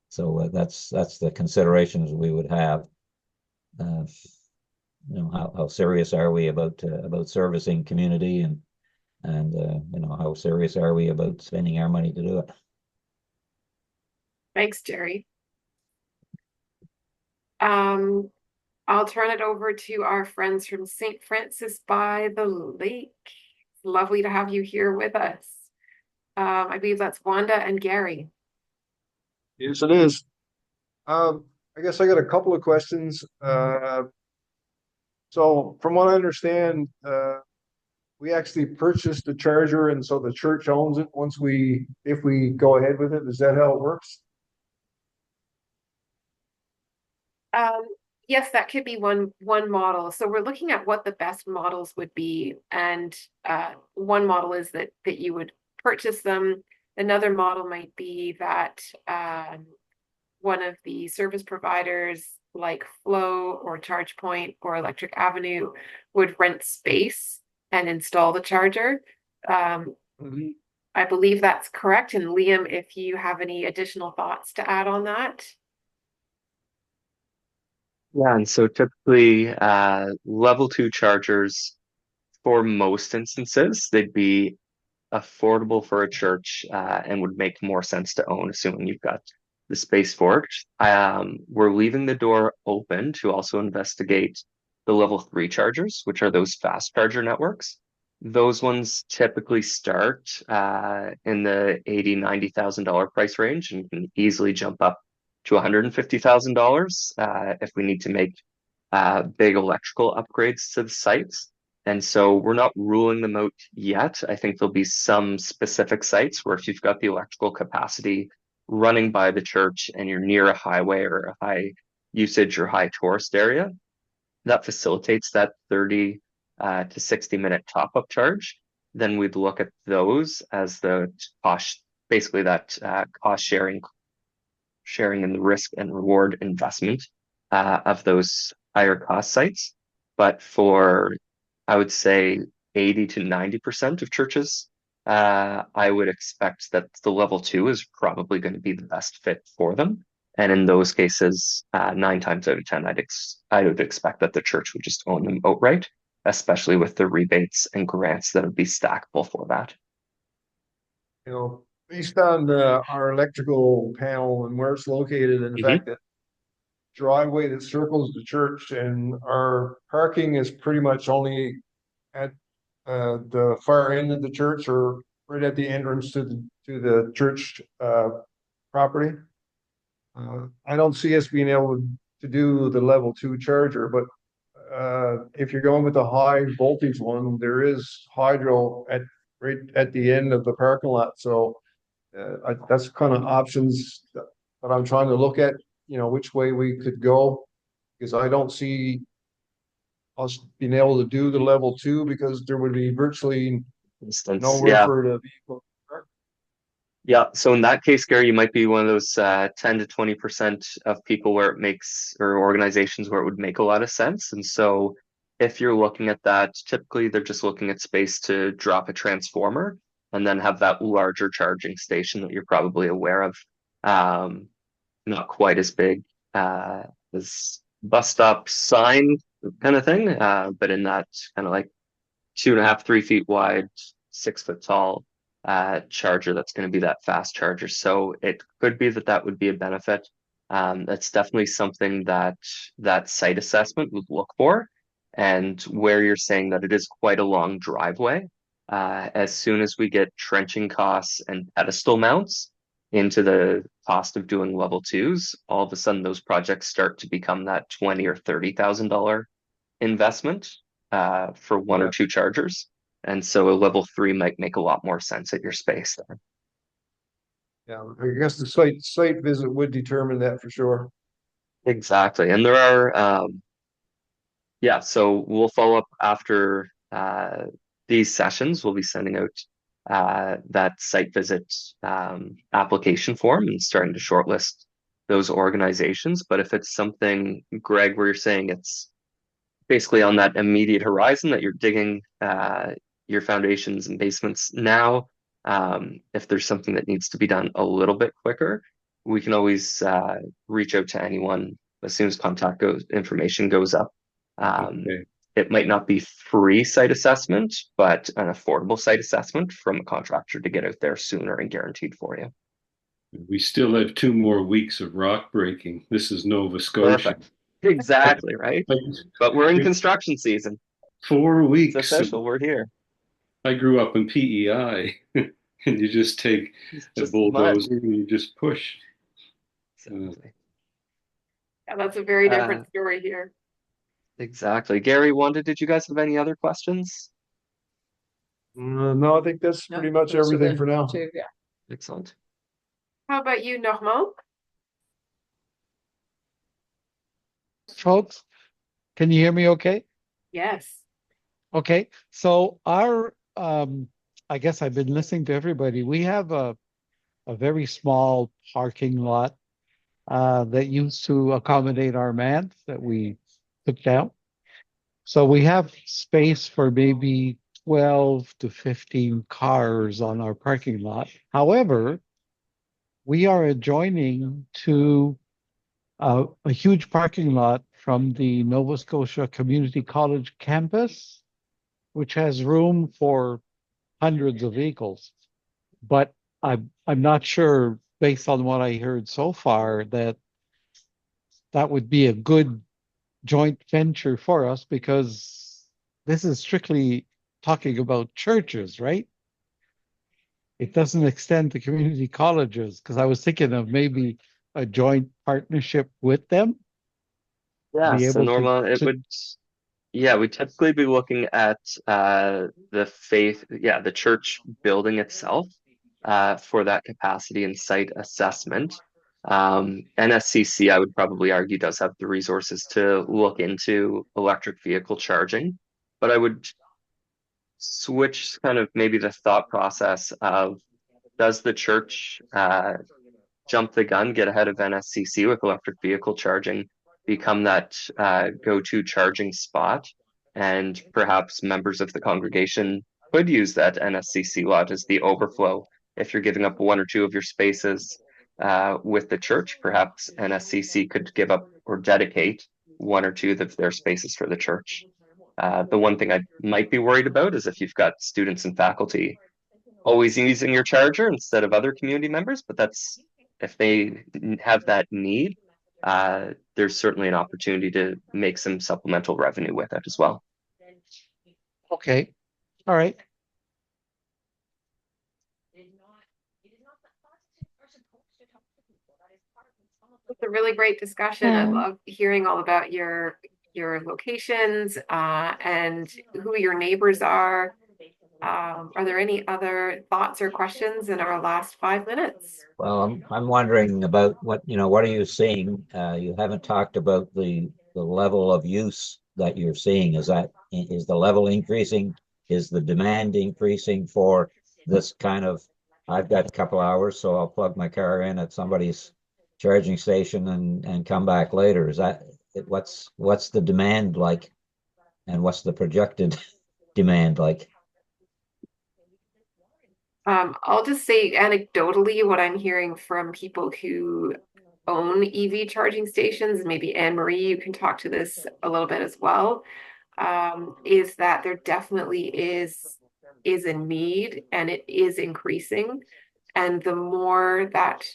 So that's the considerations we would have. How serious are we about servicing community, and how serious are we about spending our money to do it? Thanks, Jerry. Um, I'll turn it over to our friends from St. Francis by the Lake. Lovely to have you here with us. I believe that's Wanda and Gary. Yes, it is. I guess I got a couple of questions. So from what I understand, we actually purchased the charger, and so the church owns it if we go ahead with it. Is that how it works? Um, yes, that could be one model. So we're looking at what the best models would be, and one model is that you would purchase them. Another model might be that one of the service providers like Flow or ChargePoint or Electric Avenue would rent space and install the charger. I believe that's correct. And Liam, if you have any additional thoughts to add on that. Yeah, and so typically level 2 chargers, for most instances, they'd be affordable for a church and would make more sense to own, assuming you've got the space for it. We're leaving the door open to also investigate the level 3 chargers, which are those fast charger networks. Those ones typically start in the $80,000-$90,000 price range and can easily jump up to $150,000 if we need to make big electrical upgrades to the sites. And so we're not ruling them out yet. I think there'll be some specific sites where if you've got the electrical capacity running by the church and you're near a highway or a high usage or high tourist area, that facilitates that 30 to 60-minute top-up charge, then we'd look at those as the cost, basically that cost sharing and the risk and reward investment of those higher cost sites. But for, I would say, 80 to 90% of churches, I would expect that the level 2 is probably going to be the best fit for them. And in those cases, 9 times out of 10, I would expect that the church would just own them outright, especially with the rebates and grants that would be stackable for that. Based on our electrical panel and where it's located, and the fact that driveway that circles the church, and our parking is pretty much only at the far end of the church or right at the entrance to the church property. I don't see us being able to do the level 2 charger, but if you're going with the high voltage one, there is hydro right at the end of the parking lot. So that's kind of options that I'm trying to look at, which way we could go, because I don't see us being able to do the level 2 because there would be virtually nowhere for the vehicle. Yeah, so in that case, Gary, you might be one of those 10 to 20% of people where it makes, or organizations where it would make a lot of sense. And so if you're looking at that, typically they're just looking at space to drop a transformer and then have that larger charging station that you're probably aware of. Not quite as big as bus stop sign kind of thing, but in that kind of like 2.5, 3 feet wide, 6 foot tall charger that's going to be that fast charger. So it could be that would be a benefit. That's definitely something that site assessment would look for. And where you're saying that it is quite a long driveway, as soon as we get trenching costs and pedestal mounts into the cost of doing level 2s, all of a sudden those projects start to become that $20,000 or $30,000 investment for one or two chargers. And so a level 3 might make a lot more sense at your space there. Yeah, I guess the site visit would determine that for sure. Exactly. And there are, so we'll follow up after these sessions. We'll be sending out that site visit application form and starting to shortlist those organizations. But if it's something, Greg, where you're saying it's basically on that immediate horizon that you're digging your foundations and basements now, if there's something that needs to be done a little bit quicker, we can always reach out to anyone as soon as contact information goes up. It might not be free site assessment, but an affordable site assessment from a contractor to get out there sooner and guaranteed for you. We still have 2 more weeks of rock breaking. This is Nova Scotia. Perfect. Exactly, right? Like, But we're in construction season. 4 weeks. It's official. We're here. I grew up in PEI, and you just take It's a just bulldozer mud. and you just push. Exactly. Yeah, that's a very different story here. Exactly. Gary, Wanda, did you guys have any other questions? No, I think that's pretty much everything for now. Yeah. Excellent. How about you, Normand? Folks, can you hear me okay? Yes. Okay, so I guess I've been listening to everybody. We have a very small parking lot that used to accommodate our man that we took down. So we have space for maybe 12 to 15 cars on our parking lot. However, we are adjoining to a huge parking lot from the Nova Scotia Community College campus, which has room for hundreds of vehicles. But I'm not sure, based on what I heard so far, that would be a good joint venture for us, because this is strictly talking about churches, right? It doesn't extend to community colleges, because I was thinking of maybe a joint partnership with them, Yeah, be so able Norma, it to would, yeah, we'd typically be looking at the church building itself for that capacity and site assessment. NSCC, I would probably argue, does have the resources to look into electric vehicle charging, but I would switch kind of maybe the thought process of, does the church jump the gun, get ahead of NSCC with electric vehicle charging, become that go-to charging spot, and perhaps members of the congregation could use that NSCC lot as the overflow. If you're giving up one or two of your spaces with the church, perhaps NSCC could give up or dedicate one or two of their spaces for the church. The one thing I might be worried about is if you've got students and faculty always using your charger instead of other community members, but that's, if they have that need, there's certainly an opportunity to make some supplemental revenue with it as well. okay. All right. It's a really great discussion. I Yeah. love hearing all about your locations and who your neighbors are. Are there any other thoughts or questions in our last 5 minutes? Well, I'm wondering about what are you seeing? You haven't talked about the level of use that you're seeing. Is the level increasing? Is the demand increasing for this kind of? I've got a couple hours, so I'll plug my car in at somebody's charging station and come back later. Is that what's the demand like, and what's the projected demand like? I'll just say anecdotally what I'm hearing from people who own EV charging stations. Maybe Anne Marie, you can talk to this a little bit as well. Is that there definitely is a need, and it is increasing. And the more that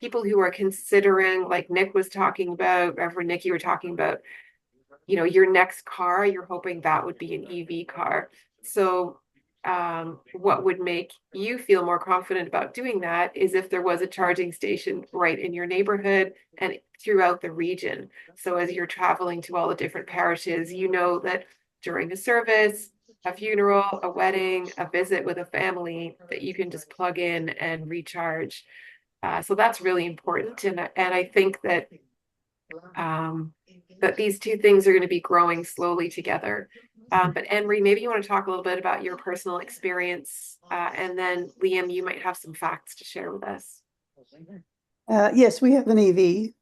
people who are considering, like Nick was talking about, Reverend Nick, you were talking about, your next car, you're hoping that would be an EV car. So what would make you feel more confident about doing that is if there was a charging station right in your neighborhood and throughout the region. So as you're traveling to all the different parishes, you know that during a service, a funeral, a wedding, a visit with a family, that you can just plug in and recharge. So that's really important. And I think that that these two things are going to be growing slowly together. But Anne-Marie, maybe you want to talk a little bit about your personal experience, and then Liam, you might have some facts to share with us. Yes, we have an EV,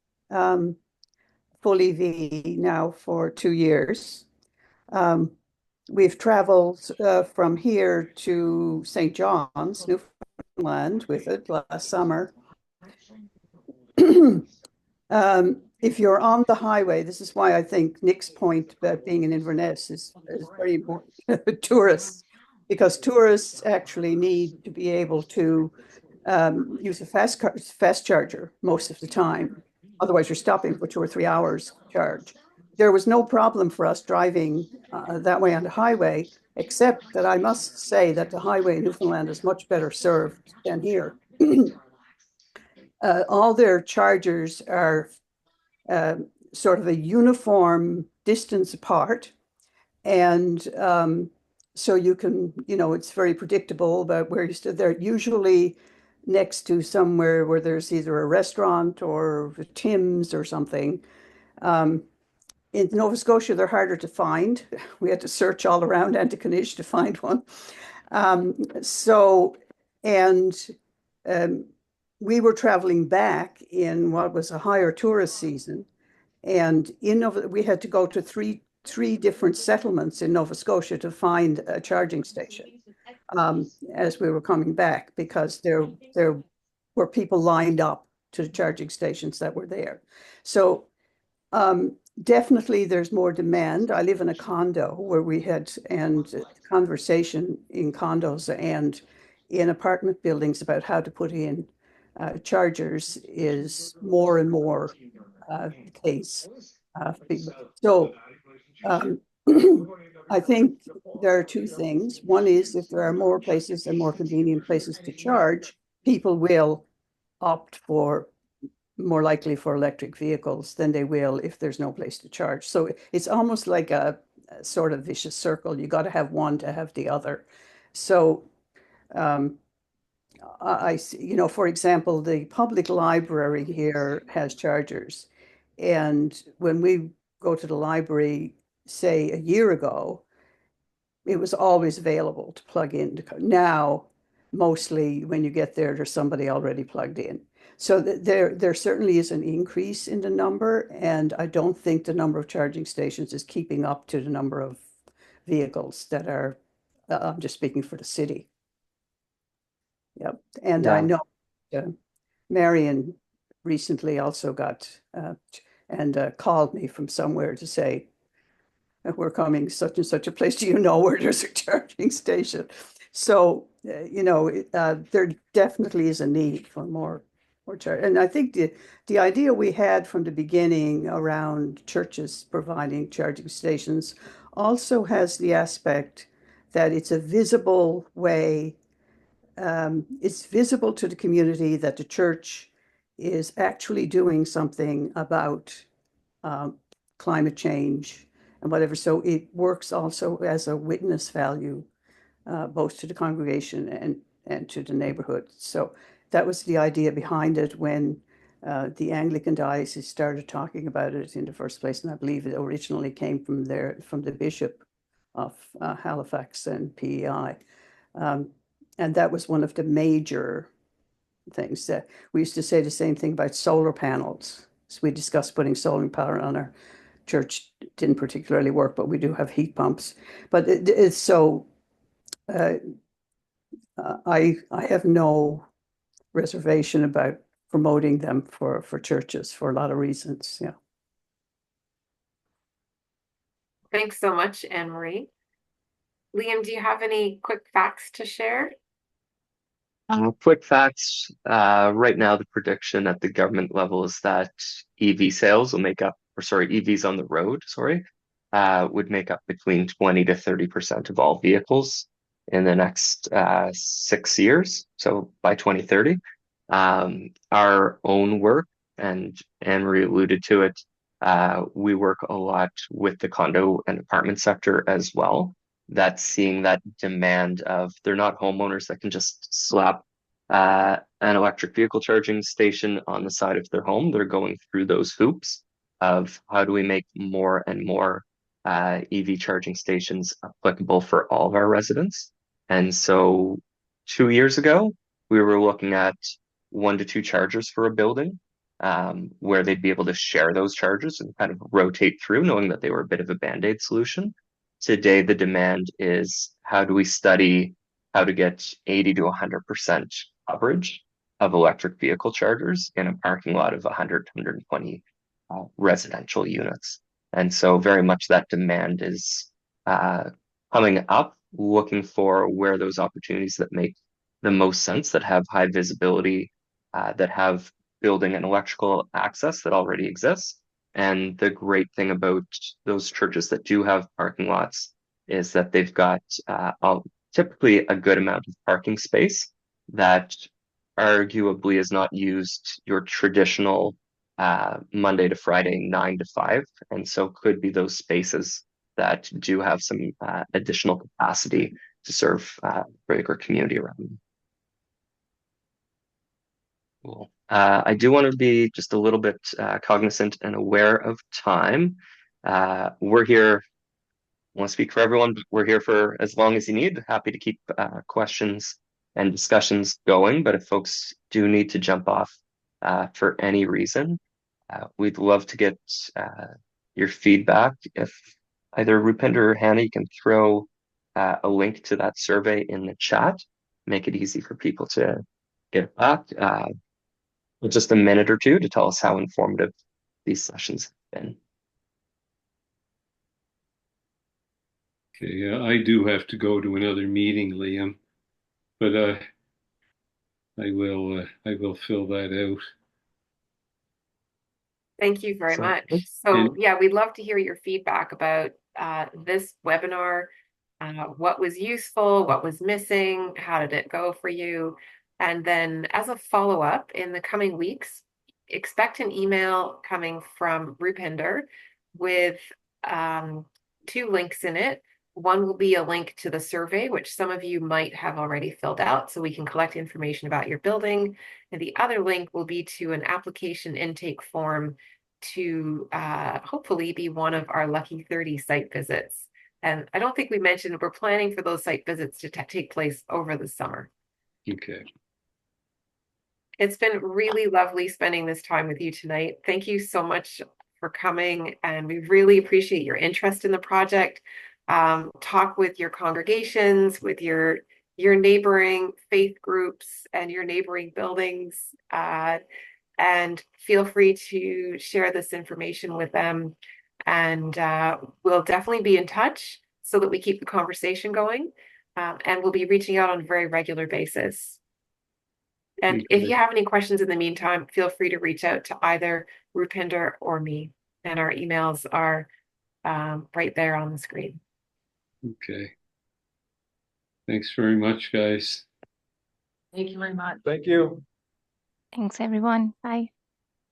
full EV now for 2 years. We've traveled from here to St. John's, Newfoundland, with it last summer. If you're on the highway, this is why I think Nick's point about being in Inverness is very important. Tourists, because tourists actually need to be able to use a fast charger most of the time. Otherwise, you're stopping for 2 or 3 hours charge. There was no problem for us driving that way on the highway, except that I must say that the highway in Newfoundland is much better served than here. All their chargers are sort of a uniform distance apart. And so you can, it's very predictable about where you stood. They're usually next to somewhere where there's either a restaurant or a Tim's or something. In Nova Scotia, they're harder to find. We had to search all around Antigonish to find one. We were traveling back in what was a higher tourist season. And we had to go to three different settlements in Nova Scotia to find a charging station as we were coming back, because there were people lined up to the charging stations that were there. So definitely there's more demand. I live in a condo where we had conversation in condos and in apartment buildings about how to put in chargers is more and more the case. So I think there are two things. One is if there are more places and more convenient places to charge, people will opt for more likely for electric vehicles than they will if there's no place to charge. So it's almost like a sort of vicious circle. You got to have one to have the other. So for example, the public library here has chargers. And when we go to the library, say a year ago, it was always available to plug in. Now, mostly when you get there, there's somebody already plugged in. So there certainly is an increase in the number, and I don't think the number of charging stations is keeping up to the number of vehicles that are, I'm just speaking for the city. Yep. And I know Marion recently also got called me from somewhere to say, we're coming such and such a place. Do you know where there's a charging station? So, there definitely is a need for more charge. And I think the idea we had from the beginning around churches providing charging stations also has the aspect that it's a visible way. It's visible to the community that the church is actually doing something about climate change and whatever. So it works also as a witness value, both to the congregation and to the neighborhood. So that was the idea behind it when the Anglican diocese started talking about it in the first place. And I believe it originally came from the bishop of Halifax and PEI. And that was one of the major things that we used to say the same thing about solar panels. So we discussed putting solar power on our church. Didn't particularly work, but we do have heat pumps. But it's so I have no reservation about promoting them for churches for a lot of reasons. Yeah. Thanks so much, Anne Marie. Liam, do you have any quick facts to share? Quick facts. Right now, the prediction at the government level is that EV sales will make up, EVs on the road, would make up between 20 to 30% of all vehicles in the next 6 years. So by 2030, our own work, and Anne Marie alluded to it, we work a lot with the condo and apartment sector as well. That's seeing that demand of, they're not homeowners that can just slap an electric vehicle charging station on the side of their home. They're going through those hoops of how do we make more and more EV charging stations applicable for all of our residents. And so 2 years ago, we were looking at 1 to 2 chargers for a building, where they'd be able to share those chargers and kind of rotate through, knowing that they were a bit of a Band-Aid solution. Today, the demand is how do we study how to get 80 to 100% coverage of electric vehicle chargers in a parking lot of 100 to 120 residential units. And so very much that demand is coming up, looking for where those opportunities that make the most sense, that have high visibility, that have building and electrical access that already exists. And the great thing about those churches that do have parking lots is that they've got typically a good amount of parking space that arguably is not used your traditional Monday to Friday 9 to 5, and so could be those spaces that do have some additional capacity to serve greater community around them. Cool. I do want to be just a little bit cognizant and aware of time. We're here, I want to speak for everyone, but we're here for as long as you need. Happy to keep questions and discussions going, but if folks do need to jump off for any reason, we'd love to get your feedback. If either Rupinder or Hannah, you can throw a link to that survey in the chat, make it easy for people to get back. Just a minute or two to tell us how informative these sessions have been. Okay, I do have to go to another meeting, Liam, but I will fill that out. Thank you very much. good. So yeah, we'd love to hear your feedback about this webinar. What was useful, what was missing, how did it go for you? And then as a follow-up in the coming weeks, expect an email coming from Rupinder with 2 links in it. One will be a link to the survey, which some of you might have already filled out, so we can collect information about your building. And the other link will be to an application intake form to hopefully be one of our lucky 30 site visits. And I don't think we mentioned we're planning for those site visits to take place over the summer. Okay. It's been really lovely spending this time with you tonight. Thank you so much for coming, and we really appreciate your interest in the project. Talk with your congregations, with your neighboring faith groups and your neighboring buildings, and feel free to share this information with them. And we'll definitely be in touch so that we keep the conversation going. And we'll be reaching out on a very regular basis. And if you have any questions in the meantime, feel free to reach out to either Rupinder or me. And our emails are right there on the screen. Okay. Thanks very much, guys. Thank you very much. Thank you. Thanks, everyone. Bye.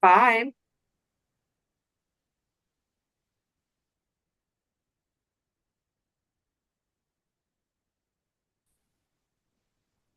Bye.